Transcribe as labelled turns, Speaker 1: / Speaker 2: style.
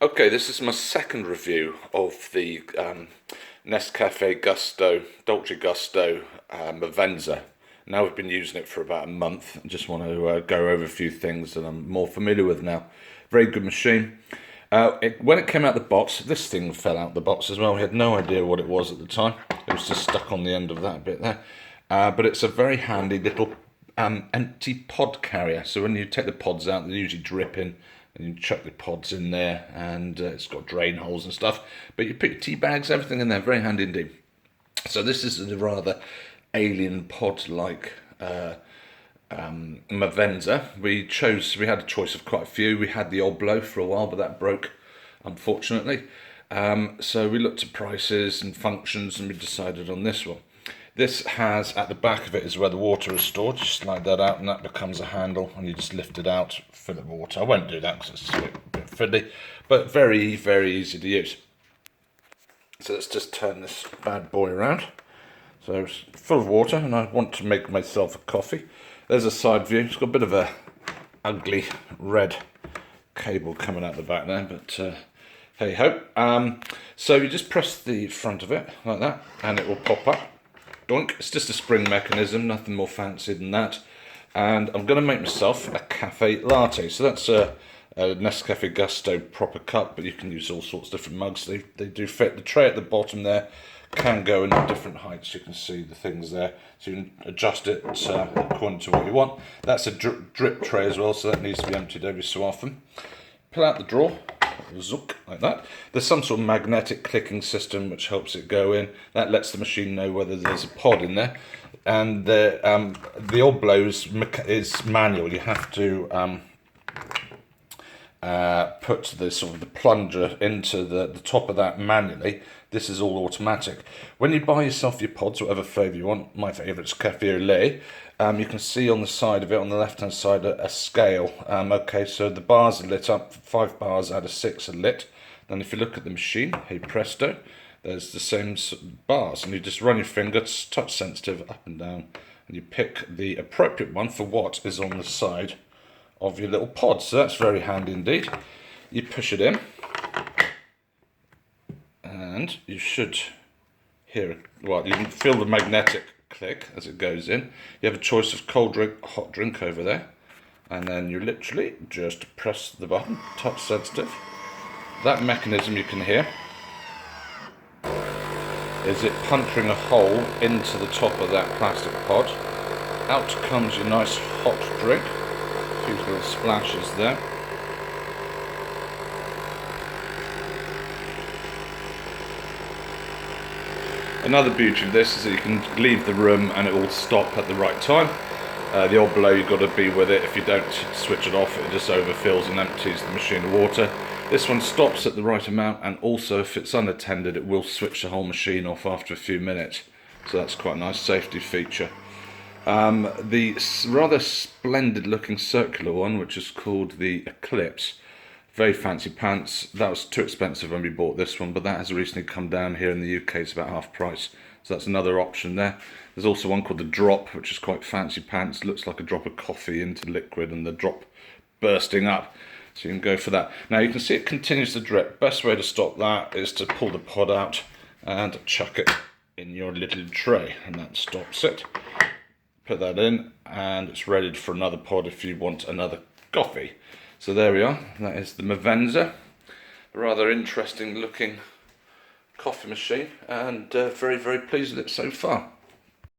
Speaker 1: Okay, this is my second review of the Nescafe Gusto, Dolce Gusto Movenza. Now we've been using it for about a month. I just want to go over a few things that I'm more familiar with now. Very good machine. When it came out the box, this thing fell out the box as well. We had no idea what it was at the time. It was just stuck on the end of that bit there. But it's a very handy little empty pod carrier. So when you take the pods out, they usually drip in, and you chuck the pods in there, and it's got drain holes and stuff. But you put your tea bags, everything in there. Very handy indeed. So this is a rather alien pod-like Movenza. We had a choice of quite a few. We had the Oblo for a while, but that broke, unfortunately. So we looked at prices and functions, and we decided on this one. This has, at the back of it is where the water is stored. You slide that out and that becomes a handle, and you just lift it out, fill it with water. I won't do that because it's a bit fiddly, but very, very easy to use. So let's just turn this bad boy around. So it's full of water, and I want to make myself a coffee. There's a side view. It's got a bit of a ugly red cable coming out the back there, but hey ho. So you just press the front of it like that, and it will pop up. Doink. It's just a spring mechanism, nothing more fancy than that. And I'm going to make myself a cafe latte. So that's a Nescafe Gusto proper cup, but you can use all sorts of different mugs. They do fit. The tray at the bottom there can go in different heights. You can see the things there, so you can adjust it according to what you want. That's a drip tray as well, so that needs to be emptied every so often. Pull out the drawer, zook, like that. There's some sort of magnetic clicking system which helps it go in. That lets the machine know whether there's a pod in there. And the Oblo is manual. You have to put the plunger into the top of that manually. This is all automatic. When you buy yourself your pods, whatever flavour you want, my favourite is cafe au lait, you can see on the side of it, on the left hand side, a scale. Okay, so the bars are lit up, 5 bars out of 6 are lit. Then if you look at the machine, hey presto, there's the same bars, and you just run your finger, it's touch sensitive, up and down, and you pick the appropriate one for what is on the side of your little pod. So that's very handy indeed. You push it in, and you should hear, well, you can feel the magnetic click as it goes in. You have a choice of cold drink, hot drink over there, and then you literally just press the button, touch sensitive. That mechanism you can hear is it puncturing a hole into the top of that plastic pod. Out comes your nice hot drink. A few little splashes there. Another beauty of this is that you can leave the room and it will stop at the right time. The Oblo, you've got to be with it. If you don't switch it off, it just overfills and empties the machine of water. This one stops at the right amount, and also if it's unattended, it will switch the whole machine off after a few minutes. So that's quite a nice safety feature. The rather splendid looking circular one, which is called the Eclipse, very fancy pants. That was too expensive when we bought this one, but that has recently come down here in the UK. It's about half price, so that's another option there. There's also one called the Drop, which is quite fancy pants. Looks like a drop of coffee into liquid and the drop bursting up, so you can go for that. Now you can see it continues to drip. Best way to stop that is to pull the pod out and chuck it in your little tray, and that stops it. Put that in, and it's ready for another pod if you want another coffee. So there we are, that is the Movenza. A rather interesting looking coffee machine, and very, very pleased with it so far.